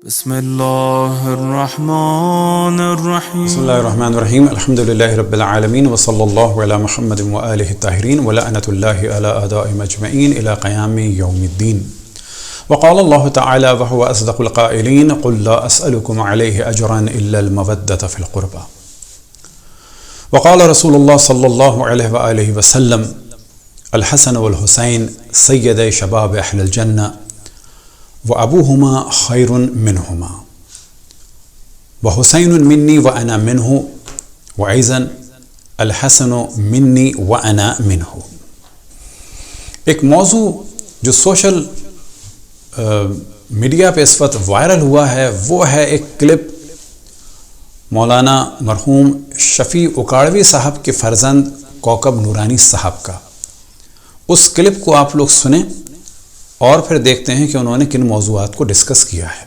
بسم الله الرحمن الرحيم. بسم الله الرحمن الرحيم. الحمد لله رب العالمين وصلى الله على محمد وآله الطاهرين ولعنة الله على أعدائهم أجمعين إلى قيام يوم الدين. وقال الله تعالى وهو أصدق القائلين قل لا أسألكم عليه أجرا إلا المودة في القربى. وقال رسول الله صلى الله عليه وآله وسلم الحسن والحسين سيدي شباب أهل الجنة وأبوهما خير منهما وحسين مني وأنا منه وأيضا الحسن مني وأنا منه. ایک موضوع جو سوشل میڈیا پہ اس وقت وائرل ہوا ہے وہ ہے ایک کلپ مولانا مرحوم شفیع اکاڑوی صاحب کے فرزند کوکب نورانی صاحب کا. اس کلپ کو آپ لوگ سنیں اور پھر دیکھتے ہیں کہ انہوں نے کن موضوعات کو ڈسکس کیا ہے.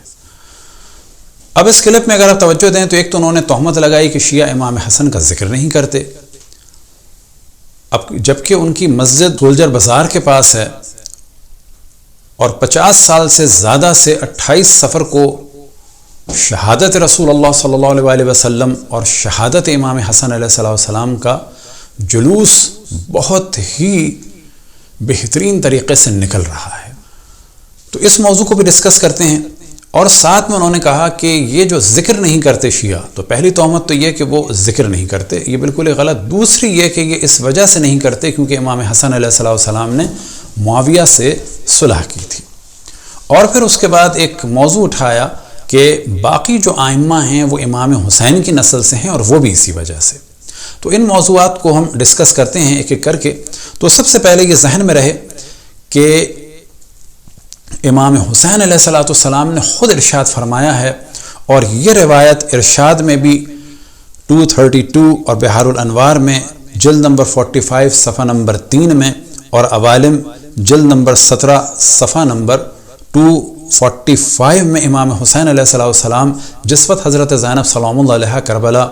اب اس کلپ میں اگر آپ توجہ دیں تو ایک تو انہوں نے تہمت لگائی کہ شیعہ امام حسن کا ذکر نہیں کرتے، اب جبکہ ان کی مسجد سولجر بازار کے پاس ہے اور 50 سال سے زیادہ سے 28 سفر کو شہادت رسول اللہ صلی اللہ علیہ وسلم اور شہادت امام حسن علیہ السلام کا جلوس بہت ہی بہترین طریقے سے نکل رہا ہے. تو اس موضوع کو بھی ڈسکس کرتے ہیں اور ساتھ میں انہوں نے کہا کہ یہ جو ذکر نہیں کرتے شیعہ، تو پہلی تہمت تو یہ کہ وہ ذکر نہیں کرتے، یہ بالکل غلط. دوسری یہ کہ یہ اس وجہ سے نہیں کرتے کیونکہ امام حسن علیہ السلام نے معاویہ سے صلح کی تھی. اور پھر اس کے بعد ایک موضوع اٹھایا کہ باقی جو آئمہ ہیں وہ امام حسین کی نسل سے ہیں اور وہ بھی اسی وجہ سے. تو ان موضوعات کو ہم ڈسکس کرتے ہیں ایک ایک کر کے. تو سب سے پہلے یہ ذہن میں رہے کہ امام حسین علیہ السلام نے خود ارشاد فرمایا ہے، اور یہ روایت ارشاد میں بھی 232 اور بحار الانوار میں جلد نمبر 45 صفحہ نمبر 3 میں اور عوالم جلد نمبر 17 صفحہ نمبر 245 میں امام حسین علیہ السلام جس وقت حضرت زینب سلام اللہ علیہ کربلا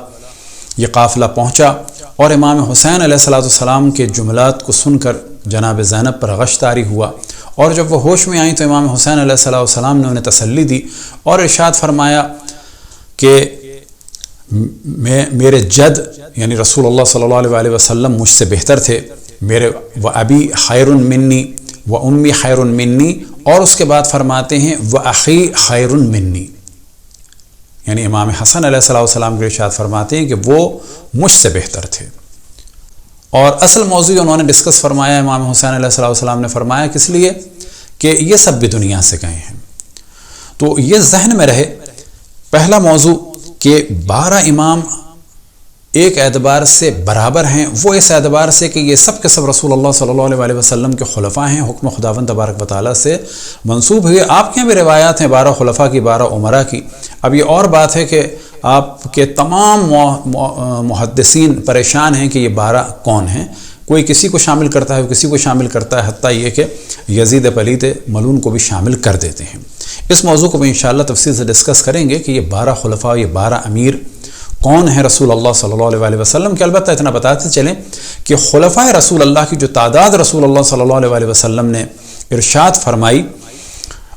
یہ قافلہ پہنچا اور امام حسین علیہ السلام کے جملات کو سن کر جناب زینب پر غش طاری ہوا، اور جب وہ ہوش میں آئیں تو امام حسین علیہ السلام نے انہیں تسلی دی اور ارشاد فرمایا کہ میرے جد یعنی رسول اللہ صلی اللہ علیہ وسلم مجھ سے بہتر تھے، میرے و ابی خیر منی و امی خیر منی، اور اس کے بعد فرماتے ہیں و اخی خیر منی، یعنی امام حسن علیہ السلام کے ارشاد فرماتے ہیں کہ وہ مجھ سے بہتر تھے. اور اصل موضوع انہوں نے ڈسکس فرمایا امام حسین علیہ السلام نے فرمایا کس لیے کہ یہ سب بھی دنیا سے گئے ہیں. تو یہ ذہن میں رہے پہلا موضوع کہ 12 امام ایک اعتبار سے برابر ہیں، وہ اس اعتبار سے کہ یہ سب کے سب رسول اللہ صلی اللہ علیہ وسلم کے خلفاء ہیں، حکم خداوند تبارک و تعالیٰ سے منسوب ہوئے. آپ کے بھی روایات ہیں 12 خلفاء کی، 12 عمرہ کی. اب یہ اور بات ہے کہ آپ کے تمام محدثین پریشان ہیں کہ یہ 12 کون ہیں، کوئی کسی کو شامل کرتا ہے، کسی کو شامل کرتا ہے، حتیٰ یہ کہ یزید پلیت ملعون کو بھی شامل کر دیتے ہیں. اس موضوع کو بھی انشاءاللہ تفصیل سے ڈسکس کریں گے کہ یہ 12 خلفاء، یہ 12 امیر کون ہیں رسول اللہ صلی اللہ علیہ وسلم کے. البتہ اتنا بتاتے چلیں کہ خلفاء رسول اللہ کی جو تعداد رسول اللہ صلی اللہ علیہ وسلم نے ارشاد فرمائی،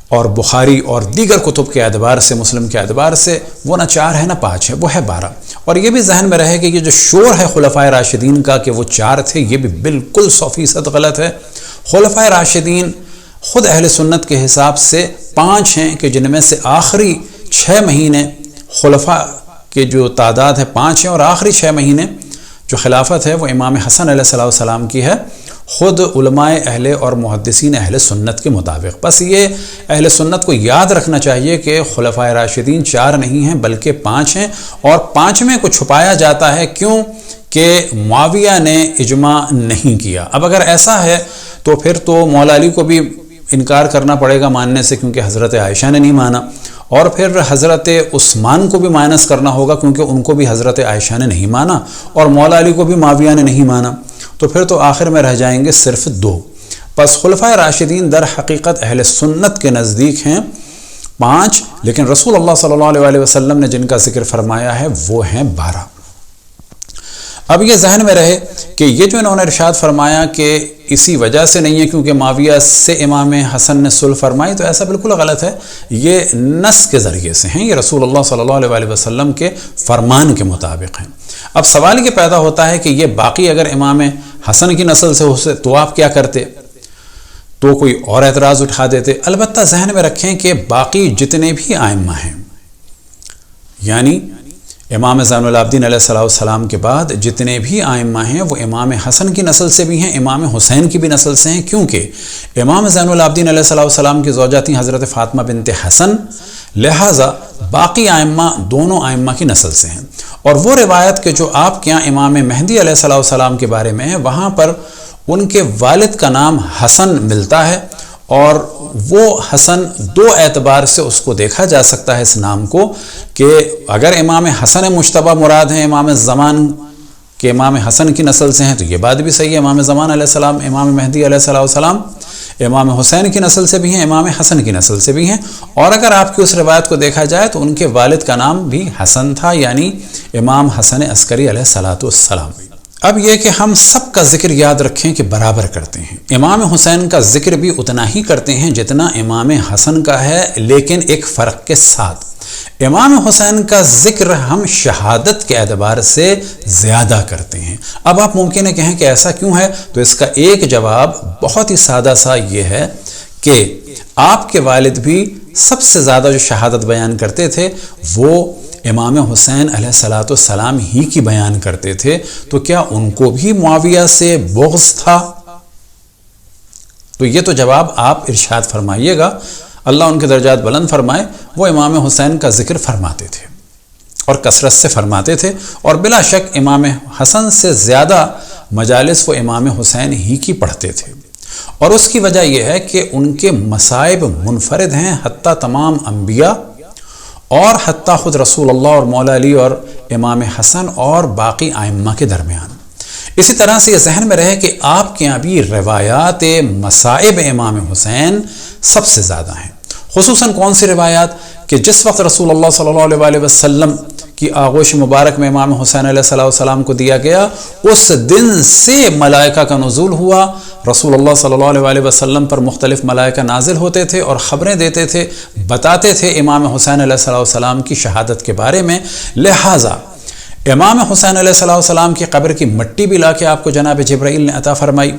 اور بخاری اور دیگر کتب کے اعتبار سے، مسلم کے اعتبار سے، وہ نہ 4 ہے نہ 5 ہے، وہ ہے 12. اور یہ بھی ذہن میں رہے کہ یہ جو شور ہے خلفاء راشدین کا کہ وہ 4 تھے، یہ بھی بالکل 100% غلط ہے. خلفاء راشدین خود اہل سنت کے حساب سے 5 ہیں کہ جن میں سے آخری 6 مہینے خلفاء کے جو تعداد ہے 5 ہیں، اور آخری 6 مہینے جو خلافت ہے وہ امام حسن علیہ السلام کی ہے، خود علماء اہل اور محدثین اہل سنت کے مطابق. بس یہ اہل سنت کو یاد رکھنا چاہیے کہ خلفاء راشدین 4 نہیں ہیں بلکہ 5 ہیں، اور 5ویں کو چھپایا جاتا ہے کیوں کہ معاویہ نے اجماع نہیں کیا. اب اگر ایسا ہے تو پھر تو مولا علی کو بھی انکار کرنا پڑے گا ماننے سے کیونکہ حضرت عائشہ نے نہیں مانا، اور پھر حضرت عثمان کو بھی مائنس کرنا ہوگا کیونکہ ان کو بھی حضرت عائشہ نے نہیں مانا، اور مولا علی کو بھی معاویہ نے نہیں مانا. تو پھر تو آخر میں رہ جائیں گے صرف 2. پس خلفاء راشدین در حقیقت اہل سنت کے نزدیک ہیں 5، لیکن رسول اللہ صلی اللہ علیہ وسلم نے جن کا ذکر فرمایا ہے وہ ہیں 12. اب یہ ذہن میں رہے کہ یہ جو انہوں نے ارشاد فرمایا کہ اسی وجہ سے نہیں ہے کیونکہ معاویہ سے امام حسن نے صلح فرمائی، تو ایسا بالکل غلط ہے، یہ نص کے ذریعے سے ہیں، یہ رسول اللہ صلی اللہ علیہ وسلم کے فرمان کے مطابق ہیں۔ اب سوال یہ پیدا ہوتا ہے کہ یہ باقی اگر امام حسن کی نسل سے ہو تو آپ کیا کرتے؟ تو کوئی اور اعتراض اٹھا دیتے۔ البتہ ذہن میں رکھیں کہ باقی جتنے بھی ائمہ ہیں، یعنی امام زین العابدین علیہ السلام کے بعد جتنے بھی ائمہ ہیں وہ امام حسن کی نسل سے بھی ہیں، امام حسین کی بھی نسل سے ہیں، کیونکہ امام زین العابدین علیہ السلام کی زوجہ تھیں حضرت فاطمہ بنت حسن، لہٰذا باقی ائمہ دونوں ائمہ کی نسل سے ہیں۔ اور وہ روایت کہ جو آپ کے یہاں امام مہدی علیہ السلام کے بارے میں ہے، وہاں پر ان کے والد کا نام حسن ملتا ہے، اور وہ حسن دو اعتبار سے اس کو دیکھا جا سکتا ہے اس نام کو، کہ اگر امام حسن مجتبی مراد ہیں امام زمان کے امام حسن کی نسل سے ہیں تو یہ بات بھی صحیح ہے، امام زمان علیہ السلام، امام مہدی علیہ السلام امام حسین کی نسل سے بھی ہیں، امام حسن کی نسل سے بھی ہیں، اور اگر آپ کی اس روایت کو دیکھا جائے تو ان کے والد کا نام بھی حسن تھا، یعنی امام حسن عسکری علیہ السلام۔ اب یہ کہ ہم سب کا ذکر یاد رکھیں کہ برابر کرتے ہیں، امام حسین کا ذکر بھی اتنا ہی کرتے ہیں جتنا امام حسن کا ہے، لیکن ایک فرق کے ساتھ امام حسین کا ذکر ہم شہادت کے اعتبار سے زیادہ کرتے ہیں۔ اب آپ ممکن ہے کہیں کہ ایسا کیوں ہے، تو اس کا ایک جواب بہت ہی سادہ سا یہ ہے کہ آپ کے والد بھی سب سے زیادہ جو شہادت بیان کرتے تھے وہ امام حسین علیہ السلام ہی کی بیان کرتے تھے، تو کیا ان کو بھی معاویہ سے بغض تھا؟ تو یہ تو جواب آپ ارشاد فرمائیے گا، اللہ ان کے درجات بلند فرمائے، وہ امام حسین کا ذکر فرماتے تھے اور کثرت سے فرماتے تھے، اور بلا شک امام حسن سے زیادہ مجالس وہ امام حسین ہی کی پڑھتے تھے، اور اس کی وجہ یہ ہے کہ ان کے مصائب منفرد ہیں حتیٰ تمام انبیاء اور حتیٰ خود رسول اللہ اور مولا علی اور امام حسن اور باقی ائمہ کے درمیان۔ اسی طرح سے یہ ذہن میں رہے کہ آپ کے یہاں بھی روایات مصائب امام حسین سب سے زیادہ ہیں، خصوصاً کون سی روایات کہ جس وقت رسول اللہ صلی اللہ علیہ وسلم کی آغوش مبارک میں امام حسین علیہ السلام کو دیا گیا، اس دن سے ملائکہ کا نزول ہوا، رسول اللہ صلی اللہ علیہ وسلم پر مختلف ملائکہ نازل ہوتے تھے اور خبریں دیتے تھے، بتاتے تھے امام حسین علیہ السلام کی شہادت کے بارے میں، لہٰذا امام حسین علیہ السلام کی قبر کی مٹی بھی لا کے آپ کو جناب جبرائیل نے عطا فرمائی،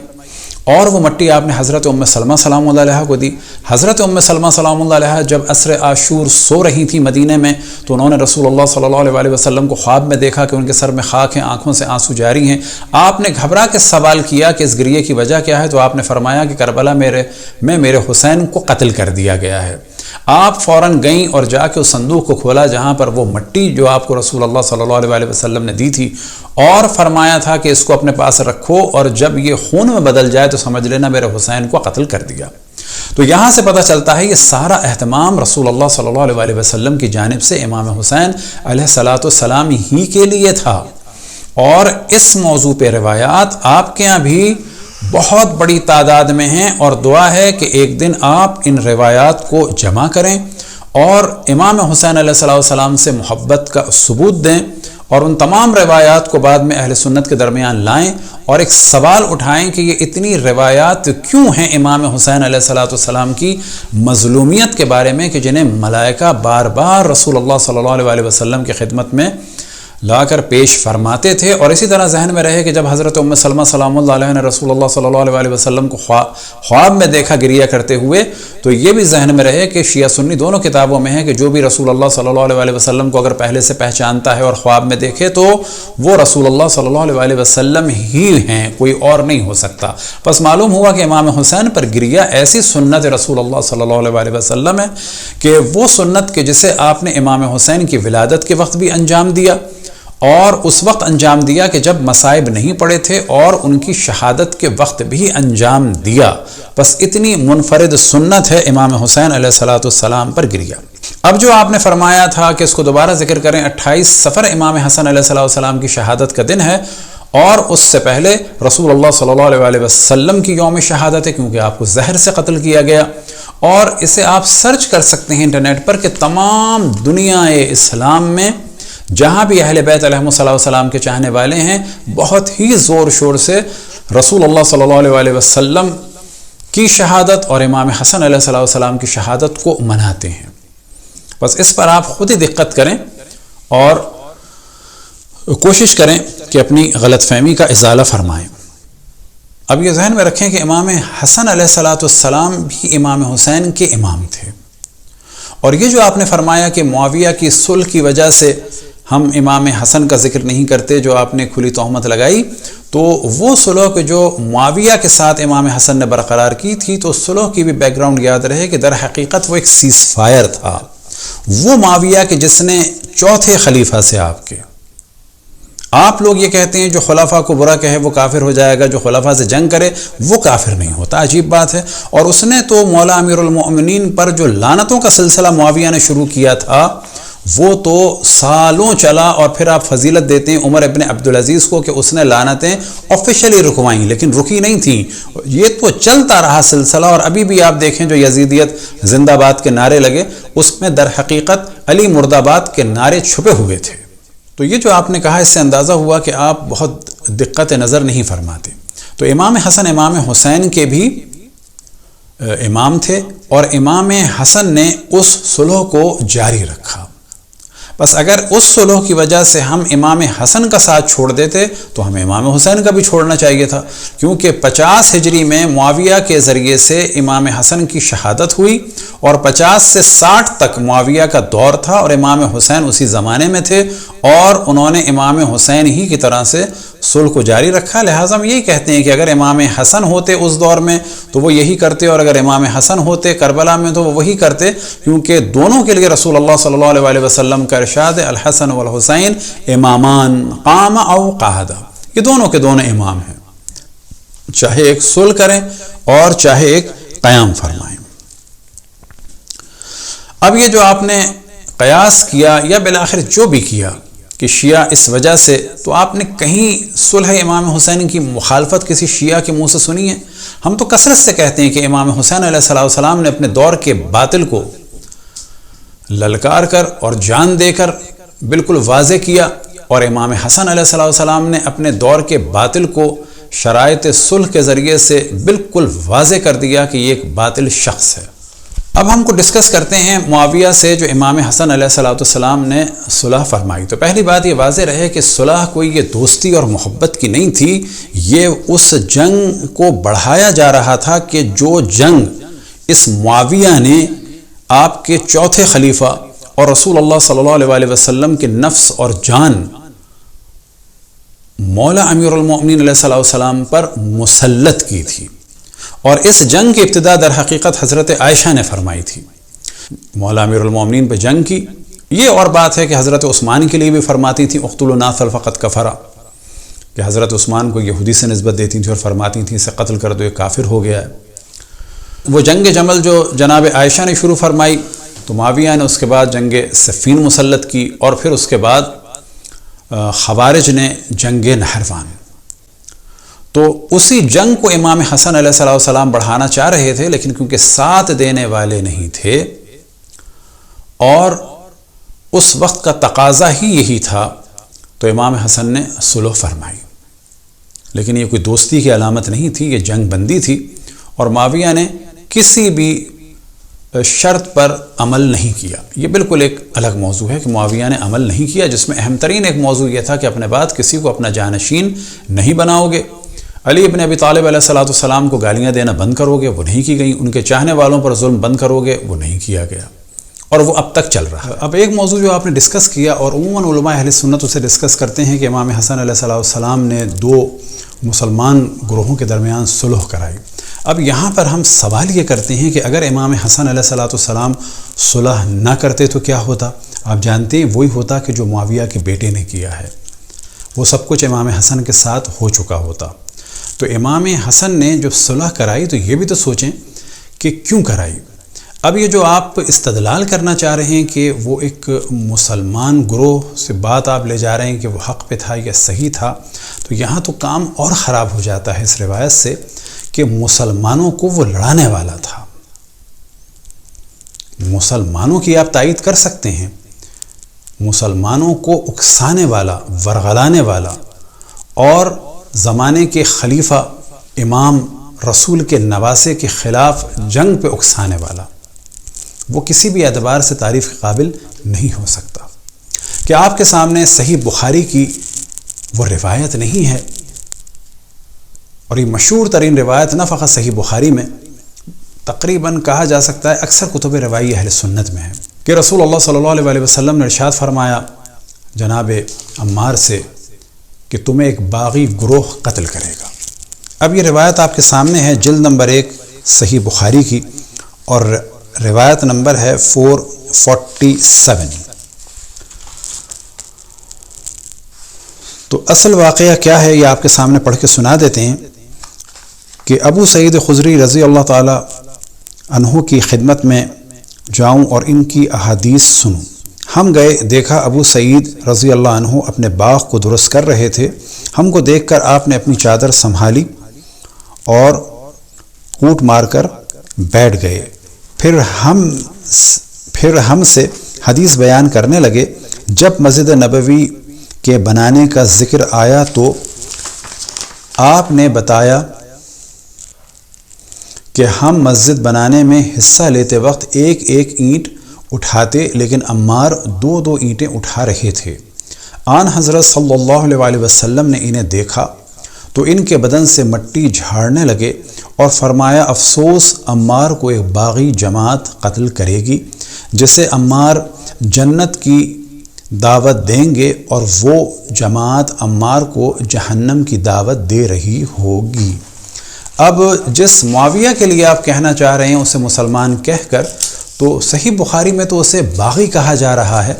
اور وہ مٹی آپ نے حضرت ام سلمہ سلام اللہ علیہ کو دی۔ حضرت ام سلمہ سلام اللہ علیہ جب عصر عاشور سو رہی تھی مدینے میں، تو انہوں نے رسول اللہ صلی اللہ علیہ وسلم کو خواب میں دیکھا کہ ان کے سر میں خاک ہیں، آنکھوں سے آنسو جاری ہیں۔ آپ نے گھبرا کے سوال کیا کہ اس گریے کی وجہ کیا ہے، تو آپ نے فرمایا کہ کربلا میں میرے حسین کو قتل کر دیا گیا ہے۔ آپ فوراً گئیں اور جا کے اس صندوق کو کھولا جہاں پر وہ مٹی جو آپ کو رسول اللہ صلی اللہ علیہ وسلم نے دی تھی، اور فرمایا تھا کہ اس کو اپنے پاس رکھو، اور جب یہ خون میں بدل جائے تو سمجھ لینا میرے حسین کو قتل کر دیا۔ تو یہاں سے پتہ چلتا ہے یہ سارا اہتمام رسول اللہ صلی اللہ علیہ وسلم کی جانب سے امام حسین علیہ السلام ہی کے لیے تھا، اور اس موضوع پہ روایات آپ کے یہاں بھی بہت بڑی تعداد میں ہیں، اور دعا ہے کہ ایک دن آپ ان روایات کو جمع کریں اور امام حسین علیہ السلام سے محبت کا ثبوت دیں، اور ان تمام روایات کو بعد میں اہل سنت کے درمیان لائیں اور ایک سوال اٹھائیں کہ یہ اتنی روایات کیوں ہیں امام حسین علیہ السلام کی مظلومیت کے بارے میں کہ جنہیں ملائکہ بار بار رسول اللہ صلی اللہ علیہ وسلم کی خدمت میں لا کر پیش فرماتے تھے۔ اور اسی طرح ذہن میں رہے کہ جب حضرت ام سلمہ سلام اللہ علیہ نے رسول اللہ صلی اللہ علیہ وسلم کو خواب میں دیکھا گریہ کرتے ہوئے، تو یہ بھی ذہن میں رہے کہ شیعہ سنی دونوں کتابوں میں ہے کہ جو بھی رسول اللہ صلی اللہ علیہ وسلم کو اگر پہلے سے پہچانتا ہے اور خواب میں دیکھے تو وہ رسول اللہ صلی اللہ علیہ وسلم ہی ہیں، کوئی اور نہیں ہو سکتا۔ پس معلوم ہوا کہ امام حسین پر گریہ ایسی سنت رسول اللہ صلی اللہ علیہ وسلم ہے کہ وہ سنت کہ جسے آپ نے امام حسین کی ولادت کے وقت بھی انجام دیا، اور اس وقت انجام دیا کہ جب مصائب نہیں پڑے تھے، اور ان کی شہادت کے وقت بھی انجام دیا۔ بس اتنی منفرد سنت ہے امام حسین علیہ السلام پر گریہ۔ اب جو آپ نے فرمایا تھا کہ اس کو دوبارہ ذکر کریں، 28 صفر امام حسن علیہ السلام کی شہادت کا دن ہے، اور اس سے پہلے رسول اللہ صلی اللہ علیہ وسلم کی یوم شہادت ہے، کیونکہ آپ کو زہر سے قتل کیا گیا۔ اور اسے آپ سرچ کر سکتے ہیں انٹرنیٹ پر کہ تمام دنیا اسلام میں جہاں بھی اہل بیت علیہم السلام کے چاہنے والے ہیں بہت ہی زور شور سے رسول اللہ صلی اللہ علیہ وسلم کی شہادت اور امام حسن علیہ السلام کی شہادت کو مناتے ہیں۔ بس اس پر آپ خود ہی دقت کریں اور کوشش کریں کہ اپنی غلط فہمی کا ازالہ فرمائیں۔ اب یہ ذہن میں رکھیں کہ امام حسن علیہ السلام بھی امام حسین کے امام تھے، اور یہ جو آپ نے فرمایا کہ معاویہ کی صلح کی وجہ سے ہم امام حسن کا ذکر نہیں کرتے، جو آپ نے کھلی تہمت لگائی، تو وہ صلح جو معاویہ کے ساتھ امام حسن نے برقرار کی تھی، تو صلح کی بھی بیک گراؤنڈ یاد رہے کہ در حقیقت وہ ایک سیز فائر تھا۔ وہ معاویہ کے جس نے چوتھے خلیفہ سے آپ لوگ یہ کہتے ہیں جو خلفاء کو برا کہے وہ کافر ہو جائے گا، جو خلفاء سے جنگ کرے وہ کافر نہیں ہوتا۔ عجیب بات ہے۔ اور اس نے تو مولا امیر المؤمنین پر جو لعنتوں کا سلسلہ معاویہ نے شروع کیا تھا وہ تو سالوں چلا، اور پھر آپ فضیلت دیتے ہیں عمر ابن عبدالعزیز کو کہ اس نے لعنتیں آفیشلی رکوائیں، لیکن رکی نہیں تھیں، یہ تو چلتا رہا سلسلہ۔ اور ابھی بھی آپ دیکھیں جو یزیدیت زندہ باد کے نعرے لگے، اس میں در حقیقت علی مرد آباد کے نعرے چھپے ہوئے تھے۔ تو یہ جو آپ نے کہا اس سے اندازہ ہوا کہ آپ بہت دقت نظر نہیں فرماتے۔ تو امام حسن امام حسین کے بھی امام تھے، اور امام حسن نے اس صلح کو جاری رکھا۔ بس اگر اس صلح کی وجہ سے ہم امام حسن کا ساتھ چھوڑ دیتے تو ہمیں امام حسین کا بھی چھوڑنا چاہیے تھا، کیونکہ 50 ہجری میں معاویہ کے ذریعے سے امام حسن کی شہادت ہوئی، اور 50 سے 60 تک معاویہ کا دور تھا، اور امام حسین اسی زمانے میں تھے، اور انہوں نے امام حسین ہی کی طرح سے صلح کو جاری رکھا۔ لہٰذا ہم یہی کہتے ہیں کہ اگر امام حسن ہوتے اس دور میں تو وہ یہی کرتے، اور اگر امام حسن ہوتے کربلا میں تو وہ وہی کرتے، کیونکہ دونوں کے لیے رسول اللہ صلی اللہ علیہ وسلم کا ارشاد ہے الحسن والحسین امامان قام او قعد، یہ دونوں کے دونوں امام ہیں، چاہے ایک صلح کریں اور چاہے ایک قیام فرمائیں۔ اب یہ جو آپ نے قیاس کیا یا بالآخر جو بھی کیا کہ شیعہ اس وجہ سے، تو آپ نے کہیں صلح امام حسین کی مخالفت کسی شیعہ کے منہ سے سنی ہے؟ ہم تو کثرت سے کہتے ہیں کہ امام حسین علیہ السلام نے اپنے دور کے باطل کو للکار کر اور جان دے کر بالکل واضح کیا، اور امام حسن علیہ السلام نے اپنے دور کے باطل کو شرائط صلح کے ذریعے سے بالکل واضح کر دیا کہ یہ ایک باطل شخص ہے۔ اب ہم کو ڈسکس کرتے ہیں معاویہ سے جو امام حسن علیہ السلام نے صلح فرمائی۔ تو پہلی بات یہ واضح رہے کہ صلح کوئی یہ دوستی اور محبت کی نہیں تھی، یہ اس جنگ کو بڑھایا جا رہا تھا کہ جو جنگ اس معاویہ نے آپ کے چوتھے خلیفہ اور رسول اللہ صلی اللہ علیہ وسلم کے نفس اور جان مولا امیر المؤمنین علیہ السلام پر مسلط کی تھی، اور اس جنگ کی ابتدا در حقیقت حضرت عائشہ نے فرمائی تھی۔ مولا امیر المؤمنین پہ جنگ کی، یہ اور بات ہے کہ حضرت عثمان کے لیے بھی فرماتی تھی اقتلوا نافل فقط کفرا، کہ حضرت عثمان کو یہودی سے نسبت دیتی تھی اور فرماتی تھی اسے قتل کر دو، یہ کافر ہو گیا ہے۔ وہ جنگ جمل جو جناب عائشہ نے شروع فرمائی، تو معاویہ نے اس کے بعد جنگ صفین مسلط کی، اور پھر اس کے بعد خوارج نے جنگ نہروان۔ تو اسی جنگ کو امام حسن علیہ السلام بڑھانا چاہ رہے تھے، لیکن کیونکہ ساتھ دینے والے نہیں تھے اور اس وقت کا تقاضا ہی یہی تھا، تو امام حسن نے صلح فرمائی۔ لیکن یہ کوئی دوستی کی علامت نہیں تھی، یہ جنگ بندی تھی، اور معاویہ نے کسی بھی شرط پر عمل نہیں کیا۔ یہ بالکل ایک الگ موضوع ہے کہ معاویہ نے عمل نہیں کیا، جس میں اہم ترین ایک موضوع یہ تھا کہ اپنے بعد کسی کو اپنا جانشین نہیں بناؤ گے، علی ابن ابی طالب علیہ السلام کو گالیاں دینا بند کرو گے، وہ نہیں کی گئی، ان کے چاہنے والوں پر ظلم بند کرو گے، وہ نہیں کیا گیا، اور وہ اب تک چل رہا ہے۔ اب ایک موضوع جو آپ نے ڈسکس کیا، اور عموماً علماء اہل سنت اسے ڈسکس کرتے ہیں، کہ امام حسن علیہ السلام نے دو مسلمان گروہوں کے درمیان صلح کرائی۔ اب یہاں پر ہم سوال یہ کرتے ہیں کہ اگر امام حسن علیہ السلام صلح نہ کرتے تو کیا ہوتا؟ آپ جانتے ہیں وہی ہوتا کہ جو معاویہ کے بیٹے نے کیا ہے، وہ سب کچھ امام حسن کے ساتھ ہو چکا ہوتا۔ تو امام حسن نے جو صلح کرائی، تو یہ بھی تو سوچیں کہ کیوں کرائی۔ اب یہ جو آپ استدلال کرنا چاہ رہے ہیں کہ وہ ایک مسلمان گروہ سے بات آپ لے جا رہے ہیں کہ وہ حق پہ تھا یا صحیح تھا، تو یہاں تو کام اور خراب ہو جاتا ہے اس روایت سے کہ مسلمانوں کو وہ لڑانے والا تھا۔ مسلمانوں کی آپ تائید کر سکتے ہیں، مسلمانوں کو اکسانے والا، ورغلانے والا اور زمانے کے خلیفہ امام رسول کے نواسے کے خلاف جنگ پہ اکسانے والا، وہ کسی بھی اعتبار سے تعریف کے قابل نہیں ہو سکتا۔ کہ آپ کے سامنے صحیح بخاری کی وہ روایت نہیں ہے، اور یہ مشہور ترین روایت نہ فقط صحیح بخاری میں، تقریباً کہا جا سکتا ہے اکثر کتب روائی اہل سنت میں ہے، کہ رسول اللہ صلی اللہ علیہ وسلم نے ارشاد فرمایا جناب عمار سے کہ تمہیں ایک باغی گروہ قتل کرے گا۔ اب یہ روایت آپ کے سامنے ہے، جلد نمبر 1 صحیح بخاری کی، اور روایت نمبر ہے 447۔ تو اصل واقعہ کیا ہے یہ آپ کے سامنے پڑھ کے سنا دیتے ہیں کہ ابو سعید خضری رضی اللہ تعالی عنہ کی خدمت میں جاؤں اور ان کی احادیث سنوں۔ ہم گئے، دیکھا ابو سعید رضی اللہ عنہ اپنے باغ کو درست کر رہے تھے۔ ہم کو دیکھ کر آپ نے اپنی چادر سنبھالی اور کوٹ مار کر بیٹھ گئے۔ پھر ہم سے حدیث بیان کرنے لگے۔ جب مسجد نبوی کے بنانے کا ذکر آیا تو آپ نے بتایا کہ ہم مسجد بنانے میں حصہ لیتے وقت ایک ایک اینٹ اٹھاتے، لیکن عمار 2 اینٹیں اٹھا رہے تھے۔ آن حضرت صلی اللہ علیہ وسلم نے انہیں دیکھا تو ان کے بدن سے مٹی جھاڑنے لگے اور فرمایا افسوس، عمار کو ایک باغی جماعت قتل کرے گی جسے عمار جنت کی دعوت دیں گے، اور وہ جماعت عمار کو جہنم کی دعوت دے رہی ہوگی۔ اب جس معاویہ کے لیے آپ کہنا چاہ رہے ہیں اسے مسلمان کہہ کر، تو صحیح بخاری میں تو اسے باغی کہا جا رہا ہے،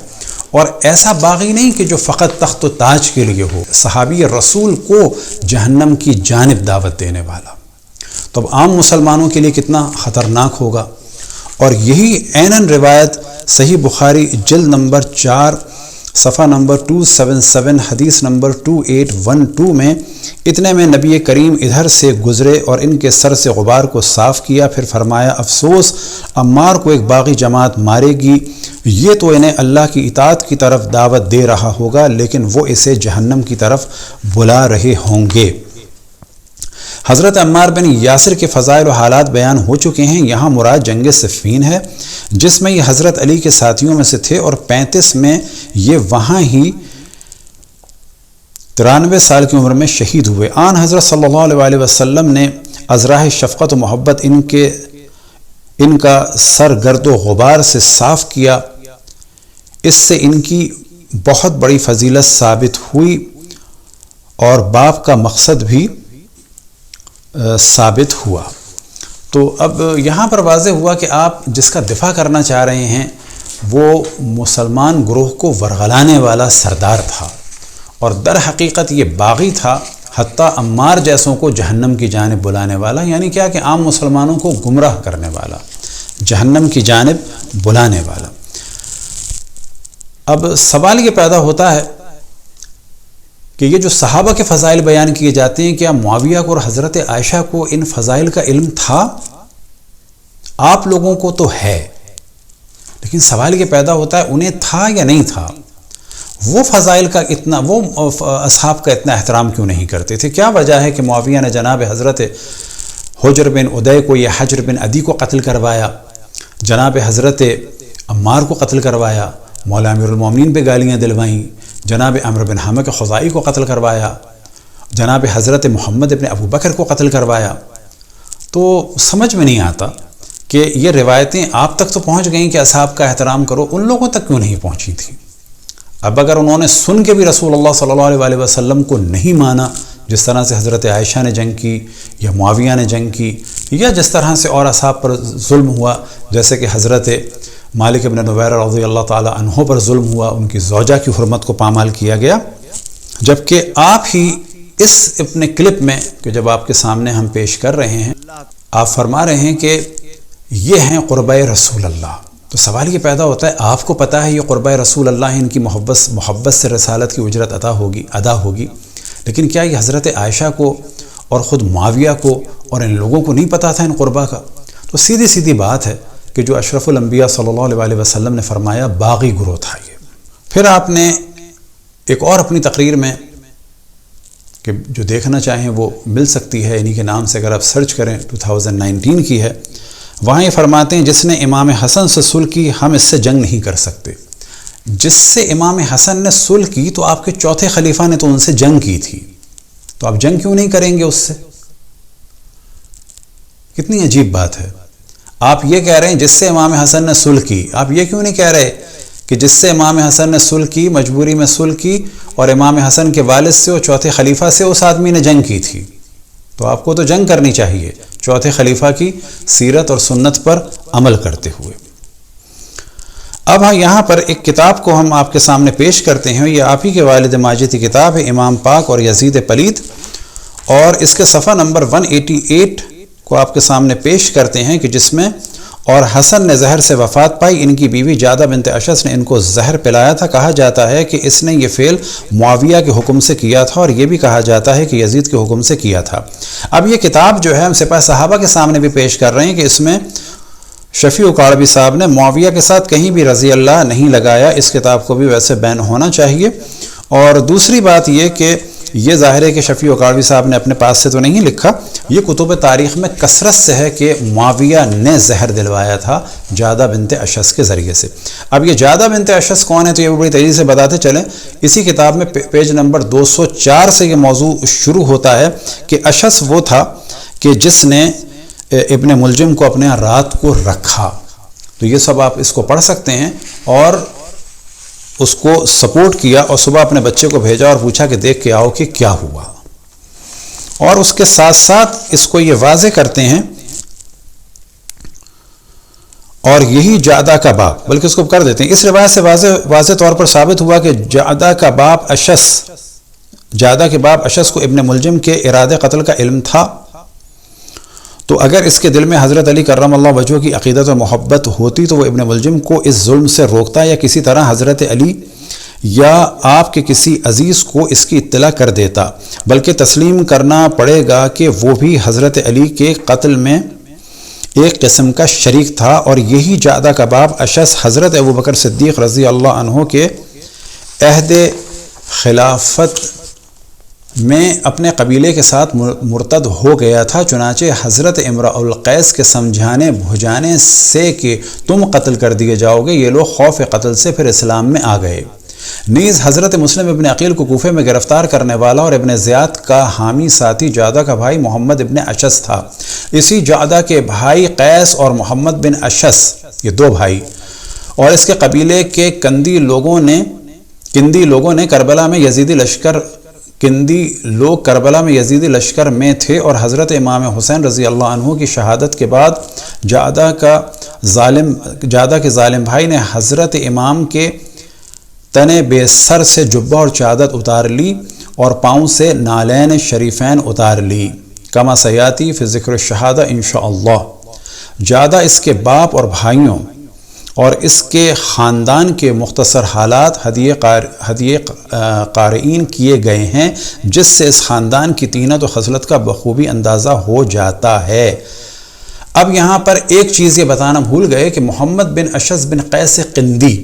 اور ایسا باغی نہیں کہ جو فقط تخت و تاج کے لیے ہو، صحابی رسول کو جہنم کی جانب دعوت دینے والا۔ تو اب عام مسلمانوں کے لیے کتنا خطرناک ہوگا۔ اور یہی عیناً روایت صحیح بخاری جلد نمبر 4 صفحہ نمبر 277 حدیث نمبر 2812 میں، اتنے میں نبی کریم ادھر سے گزرے اور ان کے سر سے غبار کو صاف کیا، پھر فرمایا افسوس، عمار کو ایک باغی جماعت مارے گی، یہ تو انہیں اللہ کی اطاعت کی طرف دعوت دے رہا ہوگا لیکن وہ اسے جہنم کی طرف بلا رہے ہوں گے۔ حضرت عمار بن یاسر کے فضائل و حالات بیان ہو چکے ہیں۔ یہاں مراد جنگ صفین ہے، جس میں یہ حضرت علی کے ساتھیوں میں سے تھے، اور 35 میں یہ وہاں ہی 93 سال کی عمر میں شہید ہوئے۔ آن حضرت صلی اللہ علیہ وسلم نے ازراہ شفقت و محبت ان کا سر گرد و غبار سے صاف کیا، اس سے ان کی بہت بڑی فضیلت ثابت ہوئی اور باپ کا مقصد بھی ثابت ہوا۔ تو اب یہاں پر واضح ہوا کہ آپ جس کا دفاع کرنا چاہ رہے ہیں وہ مسلمان گروہ کو ورغلانے والا سردار تھا، اور در حقیقت یہ باغی تھا، حتیٰ عمار جیسوں کو جہنم کی جانب بلانے والا، یعنی کیا کہ عام مسلمانوں کو گمراہ کرنے والا، جہنم کی جانب بلانے والا۔ اب سوال یہ پیدا ہوتا ہے کہ یہ جو صحابہ کے فضائل بیان کیے جاتے ہیں، کیا معاویہ کو اور حضرت عائشہ کو ان فضائل کا علم تھا؟ آپ لوگوں کو تو ہے، لیکن سوال یہ پیدا ہوتا ہے انہیں تھا یا نہیں تھا؟ وہ فضائل کا اتنا، وہ اصحاب کا اتنا احترام کیوں نہیں کرتے تھے؟ کیا وجہ ہے کہ معاویہ نے جناب حضرت حجر بن عدی کو یا حجر بن عدی کو قتل کروایا، جناب حضرت عمار کو قتل کروایا، مولا امیر المومنین پہ گالیاں دلوائیں، جناب عمرو بن حامہ خزاعی کو قتل کروایا، جناب حضرت محمد ابن ابو بکر کو قتل کروایا؟ تو سمجھ میں نہیں آتا کہ یہ روایتیں آپ تک تو پہنچ گئیں کہ اصحاب کا احترام کرو، ان لوگوں تک کیوں نہیں پہنچی تھی؟ اب اگر انہوں نے سن کے بھی رسول اللہ صلی اللہ علیہ وسلم کو نہیں مانا، جس طرح سے حضرت عائشہ نے جنگ کی یا معاویہ نے جنگ کی، یا جس طرح سے اور اصحاب پر ظلم ہوا، جیسے کہ حضرت مالک ابن نویرہ رضی اللہ تعالی عنہ پر ظلم ہوا، ان کی زوجہ کی حرمت کو پامال کیا گیا، جبکہ آپ ہی اس اپنے کلپ میں کہ جب آپ کے سامنے ہم پیش کر رہے ہیں، آپ فرما رہے ہیں کہ یہ ہیں قربۂ رسول اللہ۔ تو سوال یہ پیدا ہوتا ہے، آپ کو پتہ ہے یہ قربۂ رسول اللہ ہیں، ان کی محبت سے رسالت کی اجرت ادا ہوگی، لیکن کیا یہ حضرت عائشہ کو اور خود معاویہ کو اور ان لوگوں کو نہیں پتہ تھا ان قربہ کا؟ تو سیدھی بات ہے کہ جو اشرف الانبیاء صلی اللہ علیہ وسلم نے فرمایا باغی گروہ تھا یہ۔ پھر آپ نے ایک اور اپنی تقریر میں، کہ جو دیکھنا چاہیں وہ مل سکتی ہے انہی کے نام سے، اگر آپ سرچ کریں 2019 کی ہے، وہاں یہ فرماتے ہیں جس نے امام حسن سے صلح کی ہم اس سے جنگ نہیں کر سکتے۔ جس سے امام حسن نے صلح کی تو آپ کے چوتھے خلیفہ نے تو ان سے جنگ کی تھی، تو آپ جنگ کیوں نہیں کریں گے اس سے؟ کتنی عجیب بات ہے۔ آپ یہ کہہ رہے ہیں جس سے امام حسن نے صلح کی، آپ یہ کیوں نہیں کہہ رہے کہ جس سے امام حسن نے صلح کی، مجبوری میں صلح کی، اور امام حسن کے والد سے اور چوتھے خلیفہ سے اس آدمی نے جنگ کی تھی، تو آپ کو تو جنگ کرنی چاہیے چوتھے خلیفہ کی سیرت اور سنت پر عمل کرتے ہوئے۔ اب یہاں پر ایک کتاب کو ہم آپ کے سامنے پیش کرتے ہیں، یہ آپ ہی کے والد ماجد کی کتاب ہے، امام پاک اور یزید پلید، اور اس کے صفحہ نمبر 188 کو آپ کے سامنے پیش کرتے ہیں کہ جس میں اور حسن نے زہر سے وفات پائی، ان کی بیوی جادہ بنت اشس نے ان کو زہر پلایا تھا۔ کہا جاتا ہے کہ اس نے یہ فعل معاویہ کے حکم سے کیا تھا، اور یہ بھی کہا جاتا ہے کہ یزید کے حکم سے کیا تھا۔ اب یہ کتاب جو ہے ہم سپہ صحابہ کے سامنے بھی پیش کر رہے ہیں کہ اس میں شفیع کاڑوی صاحب نے معاویہ کے ساتھ کہیں بھی رضی اللہ نہیں لگایا، اس کتاب کو بھی ویسے بین ہونا چاہیے۔ اور دوسری بات یہ کہ یہ ظاہر ہے کہ شفیع کاڑوی صاحب نے اپنے پاس سے تو نہیں لکھا، یہ کتب تاریخ میں کثرت سے ہے کہ معاویہ نے زہر دلوایا تھا جادہ بنت اشس کے ذریعے سے۔ اب یہ جادہ بنت اشس کون ہے تو یہ بڑی تیزی سے بتاتے چلیں۔ اسی کتاب میں پیج نمبر 204 سے یہ موضوع شروع ہوتا ہے کہ اشس وہ تھا کہ جس نے ابن ملجم کو اپنے رات کو رکھا، تو یہ سب آپ اس کو پڑھ سکتے ہیں، اور اس کو سپورٹ کیا اور صبح اپنے بچے کو بھیجا اور پوچھا کہ دیکھ کے آؤ کہ کیا ہوا، اور اس کے ساتھ ساتھ اس کو یہ واضح کرتے ہیں، اور یہی جادہ کا باپ، بلکہ اس کو کر دیتے ہیں، اس روایت سے واضح طور پر ثابت ہوا کہ جادہ کے باپ اشس کو ابن ملجم کے ارادے قتل کا علم تھا، تو اگر اس کے دل میں حضرت علی کرم اللہ وجہہ کی عقیدت و محبت ہوتی تو وہ ابن ملجم کو اس ظلم سے روکتا، یا کسی طرح حضرت علی یا آپ کے کسی عزیز کو اس کی اطلاع کر دیتا، بلکہ تسلیم کرنا پڑے گا کہ وہ بھی حضرت علی کے قتل میں ایک قسم کا شریک تھا، اور یہی جادہ کا باپ اشس حضرت ابوبکر صدیق رضی اللہ عنہ کے عہد خلافت میں اپنے قبیلے کے ساتھ مرتد ہو گیا تھا، چنانچہ حضرت امرؤ القیس کے سمجھانے بھجانے سے کہ تم قتل کر دیے جاؤ گے، یہ لوگ خوف قتل سے پھر اسلام میں آ گئے۔ نیز حضرت مسلم ابن عقیل کو کوفے میں گرفتار کرنے والا اور ابن زیاد کا حامی ساتھی جادہ کا بھائی محمد ابن اشس تھا۔ اسی جادہ کے بھائی قیس اور محمد بن اشس، یہ دو بھائی، اور اس کے قبیلے کے کندی لوگوں نے کربلا میں یزیدی لشکر میں تھے، اور حضرت امام حسین رضی اللہ عنہ کی شہادت کے بعد جادہ کے ظالم بھائی نے حضرت امام کے تنے بے سر سے جبہ اور چادر اتار لی اور پاؤں سے نالین شریفین اتار لی، کما سیاتی فی ذکر الشہادہ انشاءاللہ۔ جادہ اس کے باپ اور بھائیوں اور اس کے خاندان کے مختصر حالات ہدیہ قارئین کیے گئے ہیں، جس سے اس خاندان کی طینت و خصلت کا بخوبی اندازہ ہو جاتا ہے۔ اب یہاں پر ایک چیز یہ بتانا بھول گئے کہ محمد بن اشس بن قیس قندی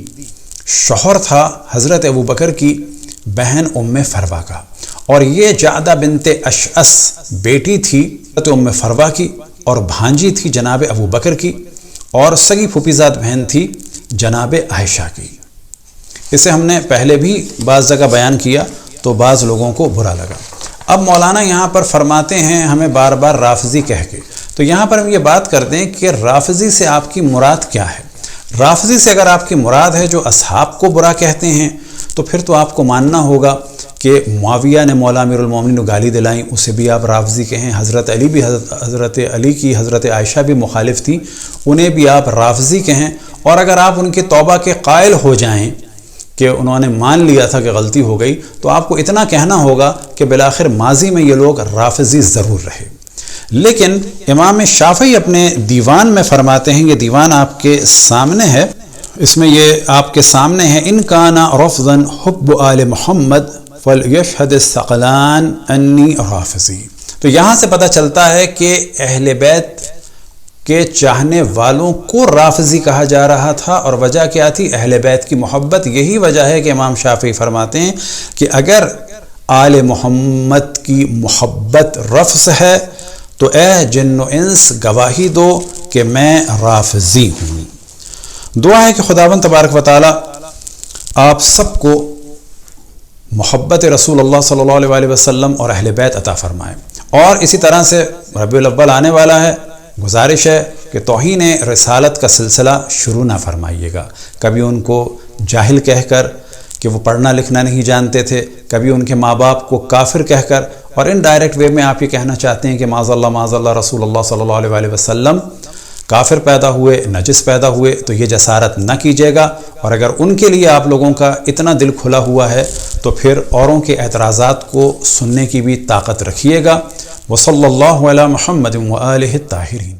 شوہر تھا حضرت ابوبکر کی بہن ام فروا کا، اور یہ جادہ بنت اشعث بیٹی تھی حضرت ام فروا کی، اور بھانجی تھی جناب ابوبکر کی، اور سگی پھوپھیزاد بہن تھی جناب عائشہ کی۔ اسے ہم نے پہلے بھی بعض جگہ بیان کیا تو بعض لوگوں کو برا لگا۔ اب مولانا یہاں پر فرماتے ہیں ہمیں بار بار رافضی کہہ کے، تو یہاں پر ہم یہ بات کرتے ہیں کہ رافضی سے آپ کی مراد کیا ہے۔ رافضی سے اگر آپ کی مراد ہے جو اصحاب کو برا کہتے ہیں، تو پھر تو آپ کو ماننا ہوگا کہ معاویہ نے مولا امیر المومنین کو گالی دلائیں، اسے بھی آپ رافضی کہیں، حضرت علی کی حضرت عائشہ بھی مخالف تھی، انہیں بھی آپ رافضی کہیں، اور اگر آپ ان کے توبہ کے قائل ہو جائیں کہ انہوں نے مان لیا تھا کہ غلطی ہو گئی، تو آپ کو اتنا کہنا ہوگا کہ بالآخر ماضی میں یہ لوگ رافضی ضرور رہے۔ لیکن امام شافعی اپنے دیوان میں فرماتے ہیں، یہ دیوان آپ کے سامنے ہے، اس میں یہ آپ کے سامنے ہے، ان کانا رفضا حب آل محمد فلیشہد الثقلان انی رافضی۔ تو یہاں سے پتہ چلتا ہے کہ اہل بیت کے چاہنے والوں کو رافضی کہا جا رہا تھا، اور وجہ کیا تھی؟ اہل بیت کی محبت۔ یہی وجہ ہے کہ امام شافعی فرماتے ہیں کہ اگر آل محمد کی محبت رفض ہے تو اے جن و انس گواہی دو کہ میں رافضی ہوں۔ دعا ہے کہ خداوند تبارک و تعالی آپ سب کو محبت رسول اللہ صلی اللہ علیہ وسلم اور اہل بیت عطا فرمائے۔ اور اسی طرح سے ربیع الاول آنے والا ہے، گزارش ہے کہ توہین رسالت کا سلسلہ شروع نہ فرمائیے گا۔ کبھی ان کو جاہل کہہ کر کہ وہ پڑھنا لکھنا نہیں جانتے تھے، کبھی ان کے ماں باپ کو کافر کہہ کر، اور ان ڈائریکٹ وے میں آپ یہ کہنا چاہتے ہیں کہ معاذ اللہ رسول اللہ صلی اللہ علیہ وسلم کافر پیدا ہوئے، نجس پیدا ہوئے، تو یہ جسارت نہ کیجیے گا۔ اور اگر ان کے لیے آپ لوگوں کا اتنا دل کھلا ہوا ہے تو پھر اوروں کے اعتراضات کو سننے کی بھی طاقت رکھیے گا۔ وصلی اللہ علی محمد وآلہ الطاہرین۔